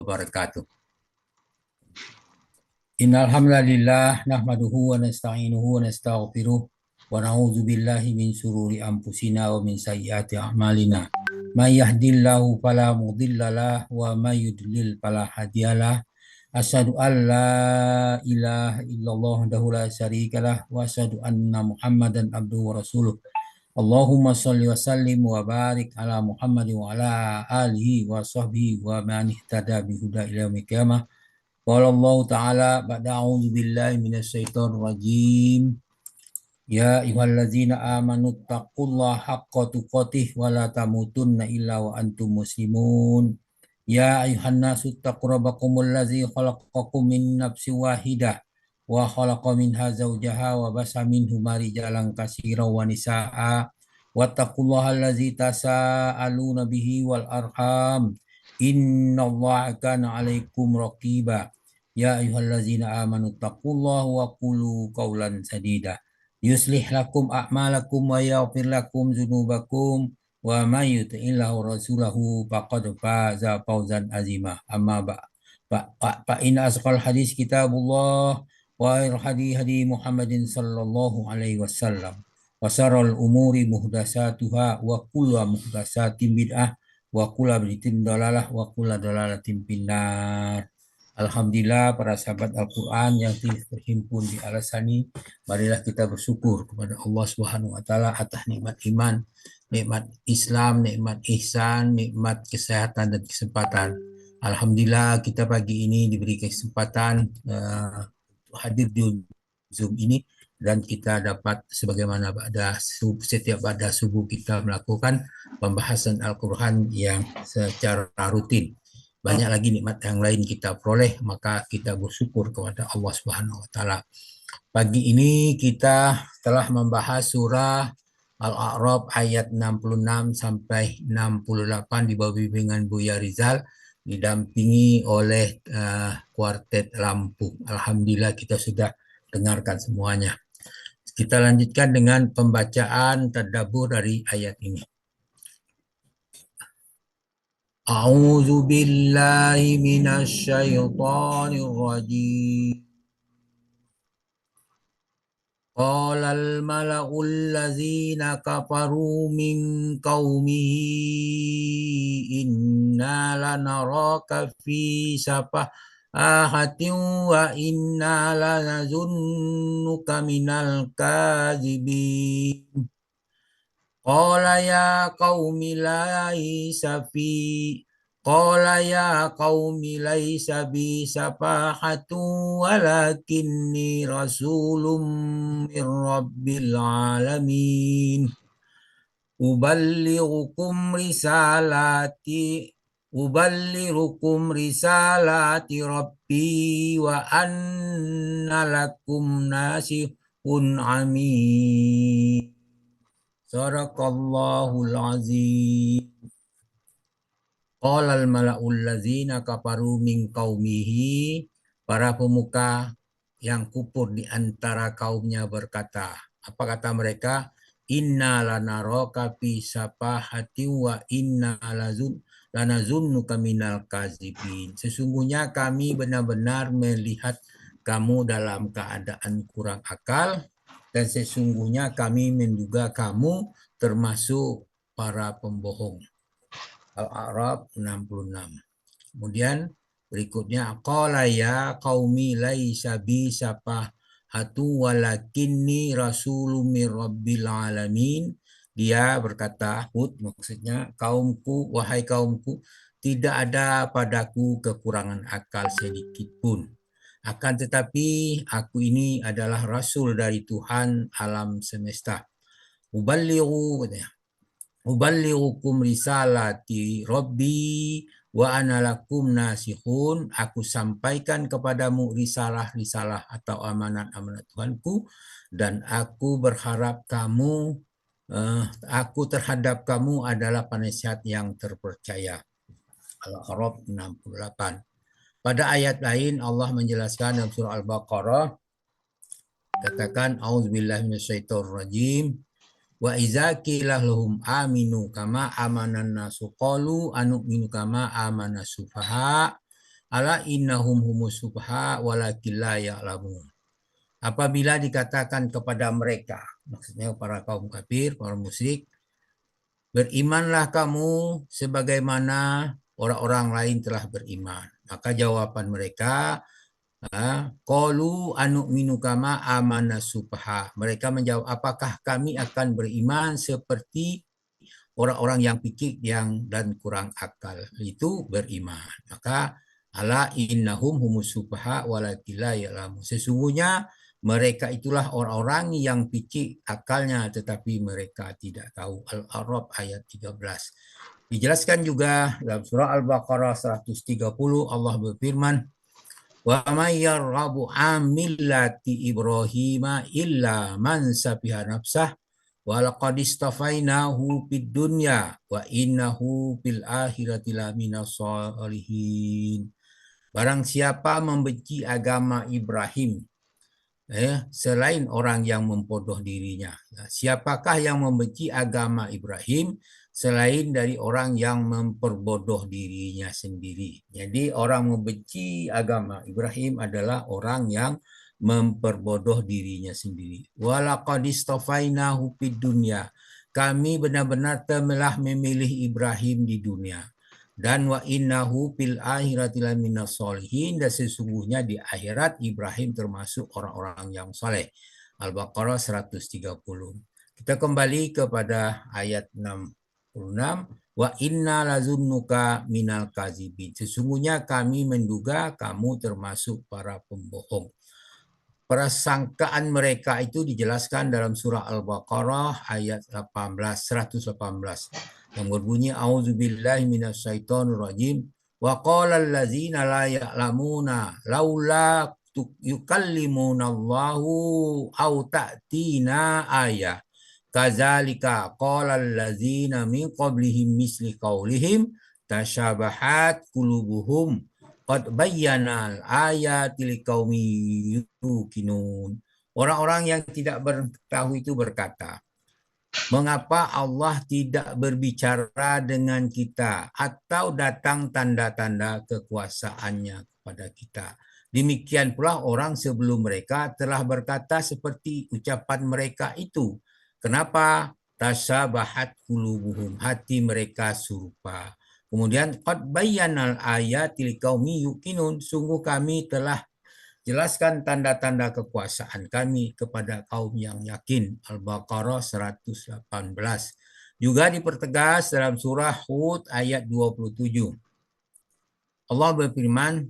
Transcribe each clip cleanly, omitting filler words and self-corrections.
wabarakatuh. Innal hamdalillah nahmaduhu wa nasta'inuhu wa nastaghfiruh wa na'udzu billahi min shururi anfusina wa min sayyiati a'malina. May yahdihillahu fala mudhillalah wa may yudlil fala hadiyalah. Asyhadu an la ilaha illallah wahdahu la syarikalah wa asyhadu anna Muhammadan abduhu wa rasuluh. Allahumma sholli wa sallim wa barik ala Muhammad wa ala alihi wa sahbihi wa man ihtada bihuda ila yaumil qiyamah. Qala Allah Ta'ala ba'da a'udzu billahi minasyaitonir rajim. Ya ayyuhallazina amanu taqullaha haqqa tuqatih wa la tamutunna illa wa antum muslimun. Ya ayyuhan nasu taqu rabbakumul ladzi khalaqakum min nafsin wahidah wa khalaqa minha zawjaha wa basa minhuma rijalan katsiran wa nisaa'a wattaqullaha allazi tasaaluna bihi wal arham innallaha kana 'alaikum raqiba. Ya ayyuhallazina amanu taqullaha wa qulu qawlan sadida yuslih lakum a'malakum wa yaghfir lakum dzunubakum wa may yuti'illahu rasulahu faqad faza fawzan azima. Amma fa in asqal hadis kitabullah wa hadi hadi Muhammadin sallallahu alaihi wasallam wa syarrul umuri muhdatsatuha wa kullu muhdatsatin bid'ah wa kullu bid'atin dalalah wa kullu dalalatin finnar. Alhamdulillah para sahabat Al-Quran yang terhimpun di Al-Asani, marilah kita bersyukur kepada Allah Subhanahu wa taala atas nikmat iman, nikmat Islam, nikmat ihsan, nikmat kesehatan dan kesempatan. Alhamdulillah kita pagi ini diberi kesempatan hadir di Zoom ini dan kita dapat sebagaimana setiap pada subuh kita melakukan pembahasan Al-Quran yang secara rutin. Banyak lagi nikmat yang lain kita peroleh, maka kita bersyukur kepada Allah Subhanahu wa taala. Pagi ini kita telah membahas surah Al-A'raf ayat 66 sampai 68 di bawah bimbingan Buya Rizal, didampingi oleh kuartet Lampung. Alhamdulillah kita sudah dengarkan semuanya. Kita lanjutkan dengan pembacaan tadabbur dari ayat ini. A'udzu billahi minasy syaithanir rajim. Qala al-mala'ul ladzina kafaru min qaumihi inna lanaraka fi safahatin wa inna lanazunnuka minal kadzibin. Qala ya qaumi laisa bi safahatun walakinni rasulun min rabbil alamin. Uballighukum risalati rabbi wa anna lakum nasihun amin. Sadaqallahul azim. Qala al-mala'ul ladzina kafaru min qaumihi, para pemuka yang kufur di antara kaumnya berkata, apa kata mereka? Inna lanaraka fi safahati wa inna lanazunnuka minal kadzibin. Sesungguhnya kami benar-benar melihat kamu dalam keadaan kurang akal, dan sesungguhnya kami menduga kamu termasuk para pembohong. Al-A'raf 66. Kemudian berikutnya, qala ya qaumi laisa bi safahatu walakinni rasulun mir rabbil alamin. Dia berkata, Hud, maksudnya kaumku, wahai kaumku, tidak ada padaku kekurangan akal sedikit pun. Akan tetapi aku ini adalah rasul dari Tuhan alam semesta. Uballighukum risalati rabbi wa ana lakum nasihun. Aku sampaikan kepadamu risalah-risalah atau amanat-amanat Tuhanku, dan aku berharap aku terhadap kamu adalah penasihat yang terpercaya. Al-A'raf 68. Pada ayat lain Allah menjelaskan dalam surah Al-Baqarah, katakan auzubillahi minasyaitonir rajim wa iza qila lahum aminu kama amanan nasu qalu anu'minu kama amanas sufaha ala innahum humus subha walakin la ya'lamun. Apabila dikatakan kepada mereka, maksudnya para kaum kafir, para musyrik, berimanlah kamu sebagaimana orang-orang lain telah beriman. Maka jawaban mereka, qalu anu'minu kama amana subha. Mereka menjawab, apakah kami akan beriman seperti orang-orang yang pikir dan kurang akal, itu beriman. Maka ala innahum humus subha walakin la ya'lamun. Sesungguhnya mereka itulah orang-orang yang pikir akalnya tetapi mereka tidak tahu. Al-A'raf ayat 13. Dijelaskan juga dalam surah Al-Baqarah 130, Allah berfirman, wa may yarghabu an millati Ibrahim illa man safiha nafsah wa laqad istafainahu fid dunya wa innahu fil akhirati laminas sholihin. Barang siapa membenci agama Ibrahim selain orang yang mempodoh dirinya. Siapakah yang membenci agama Ibrahim selain dari orang yang memperbodoh dirinya sendiri? Jadi orang membenci agama Ibrahim adalah orang yang memperbodoh dirinya sendiri. Walaqad istafainahu fid dunya. Kami benar-benar telah memilih Ibrahim di dunia. Dan wa innahu fil akhirati laminas sholihin, dan sesungguhnya di akhirat Ibrahim termasuk orang-orang yang saleh. Al-Baqarah 130. Kita kembali kepada ayat 66. Wa inna lazunnuka minal kazibin. Sesungguhnya kami menduga kamu termasuk para pembohong. Persangkaan mereka itu dijelaskan dalam surah Al-Baqarah ayat 118 yang berbunyi a'udzubillahi minasyaitonir rajim wa qala allazina la ya'lamuna laula yukallimuna Allahu aw ta'tina ayah kadzalika qala allazina min qablihim misli qaulihim tasyabahat qulubuhum qad bayyanal ayati liqaumi yuqinun. Orang-orang yang tidak bertahu itu berkata, mengapa Allah tidak berbicara dengan kita atau datang tanda-tanda kekuasaannya kepada kita. Demikian pula orang sebelum mereka telah berkata seperti ucapan mereka itu. Kenapa? Tasyabahat qulubuhum, hati mereka serupa. Kemudian qad bayyanal ayati liqaumi yuqinun, sungguh kami telah jelaskan tanda-tanda kekuasaan kami kepada kaum yang yakin. Al-Baqarah 118. Juga dipertegas dalam surah Hud ayat 27. Allah berfirman,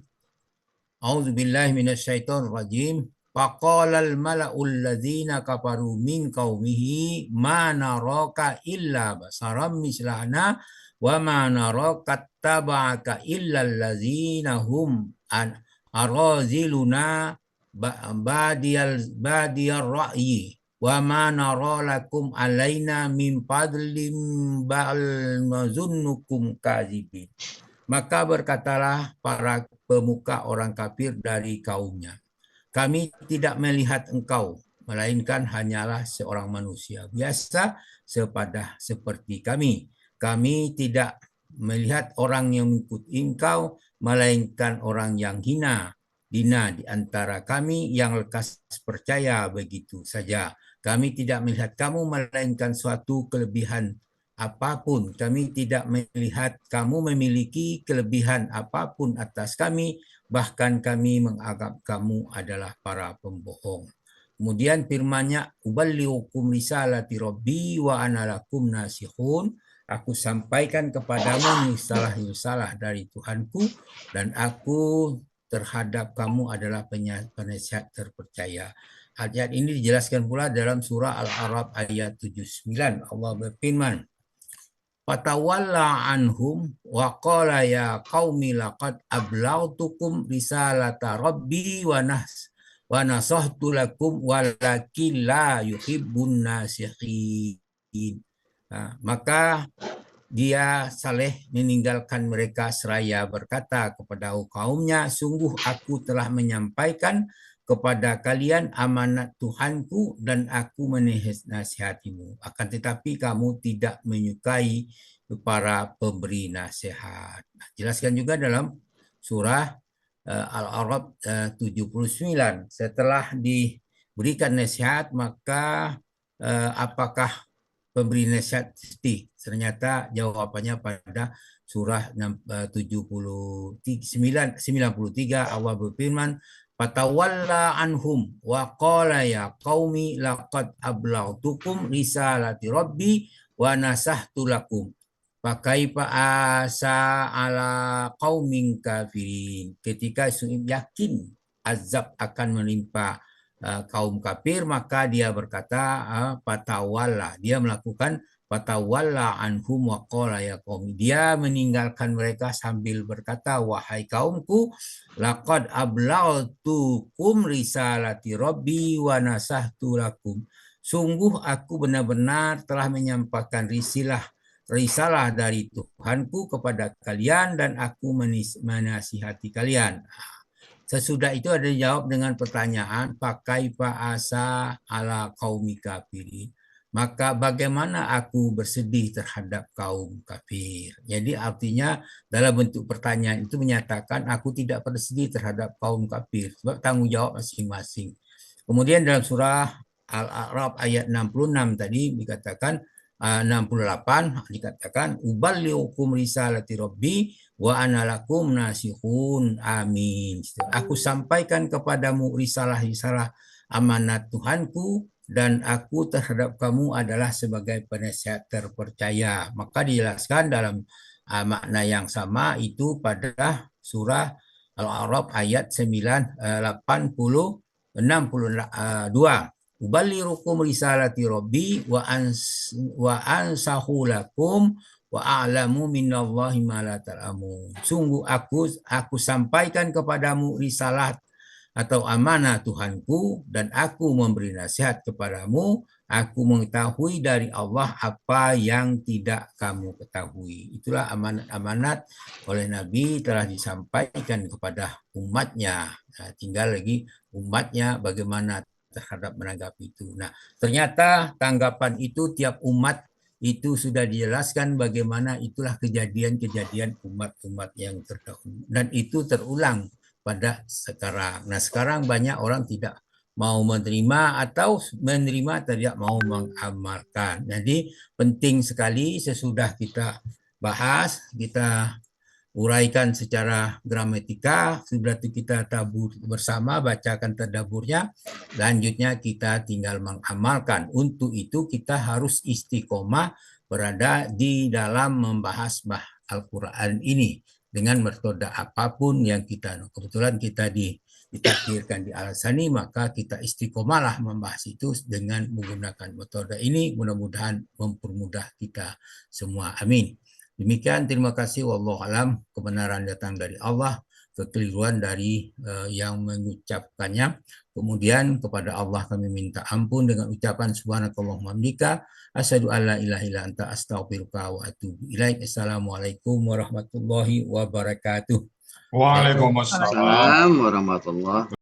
a'udzubillahi minasyaitonir rajim. Faqalal mala'ul ladzina kafaru min qaumihi ma naraka illa basaram mislana wa ma naraka taba'aka illa alladzina hum araziluna badiyar ra'yi wa ma nara lakum alaina min fadlim ba'al mazunnukum kadzibin. Maka berkatalah para pemuka orang kafir dari kaumnya, kami tidak melihat engkau, melainkan hanyalah seorang manusia biasa seperti kami. Kami tidak melihat orang yang mengikuti engkau, melainkan orang yang hina, dina di antara kami yang lekas percaya begitu saja. Kami tidak melihat kamu melainkan suatu kelebihan apapun. Kami tidak melihat kamu memiliki kelebihan apapun atas kami, bahkan kami menganggap kamu adalah para pembohong. Kemudian firman-Nya, uballighukum risalati rabbi wa ana lakum nasihun. Aku sampaikan kepadamu risalah dari Tuhanku dan aku terhadap kamu adalah penasihat terpercaya. Ayat ini dijelaskan pula dalam surah Al-A'raf ayat 79. Allah berfirman, fatawalla anhum wa qala ya qaumi laqad ablagtukum risalata rabbi wa nasahtu lakum walakin la yuhibbun nasihin. Maka dia Saleh meninggalkan mereka seraya berkata kepada kaumnya, sungguh aku telah menyampaikan kepada kalian amanat Tuhanku dan aku menasihatimu. Akan tetapi kamu tidak menyukai para pemberi nasihat. Jelaskan juga dalam surah Al-A'raf 79. Setelah diberikan nasihat, maka apakah pemberi nasihat sedih? Ternyata jawabannya pada surah 93 Allah berfirman, Fatawalla anhum wa qala ya qaumi laqad ablagtukum risalati rabbi wa nasahtu lakum. Fakaifa asa ala qaumin kafirin. Ketika Su'ib yakin azab akan menimpa kaum kafir, maka dia berkata patawalla, dia melakukan patawalla anhum wa qala ya qaumi. Dia meninggalkan mereka sambil berkata, wahai kaumku, laqad ablagtukum risalati rabbi wa nasahtu lakum. Sungguh aku benar-benar telah menyampaikan risalah dari Tuhanku kepada kalian dan aku menasihati kalian. Sesudah itu ada dijawab dengan pertanyaan, pakai asa ala qaumi kafirin. Maka bagaimana aku bersedih terhadap kaum kafir. Jadi artinya dalam bentuk pertanyaan itu menyatakan aku tidak bersedih terhadap kaum kafir. Sebab tanggung jawab masing-masing. Kemudian dalam surah Al-A'raf ayat 66 tadi dikatakan, 68 dikatakan uballiukum risalati rabbi wa ana lakum nasihun amin. Aku sampaikan kepadamu risalah-risalah amanat Tuhanku dan aku terhadap kamu adalah sebagai penasihat terpercaya. Maka dijelaskan dalam makna yang sama itu pada surah Al-A'raf ayat 62. Uballirukum risalati rabbi wa ansahu lakum wa a'lamu minallahi ma la ta'lamun. Sungguh aku sampaikan kepadamu risalah atau amanah Tuhanku dan aku memberi nasihat kepadamu. Aku mengetahui dari Allah apa yang tidak kamu ketahui. Itulah amanat-amanat oleh Nabi telah disampaikan kepada umatnya. Nah, tinggal lagi umatnya bagaimana terhadap menanggapi itu. Nah, ternyata tanggapan itu tiap umat itu sudah dijelaskan bagaimana itulah kejadian-kejadian umat-umat yang terdahulu. Dan itu terulang pada sekarang. Nah, sekarang banyak orang tidak mau menerima atau menerima tidak mau mengamalkan. Jadi penting sekali sesudah kita bahas, kita uraikan secara gramatika, sudah kita tabur bersama, bacakan tadaburnya, lanjutnya kita tinggal mengamalkan. Untuk itu kita harus istiqomah berada di dalam membahas Al-Quran ini dengan metode apapun yang kita, kebetulan kita ditakdirkan di Al-Sani, maka kita istiqomahlah membahas itu dengan menggunakan metode ini, mudah-mudahan mempermudah kita semua. Amin. Demikian, terima kasih. Wallahu alam, kebenaran datang dari Allah, kekeliruan dari yang mengucapkannya. Kemudian kepada Allah kami minta ampun dengan ucapan subhanakallahumma hamdika asyhadu an la ilaha illa anta astaghfiruka wa atubu ilaik. Assalamualaikum warahmatullahi wabarakatuh. Waalaikumsalam warahmatullahi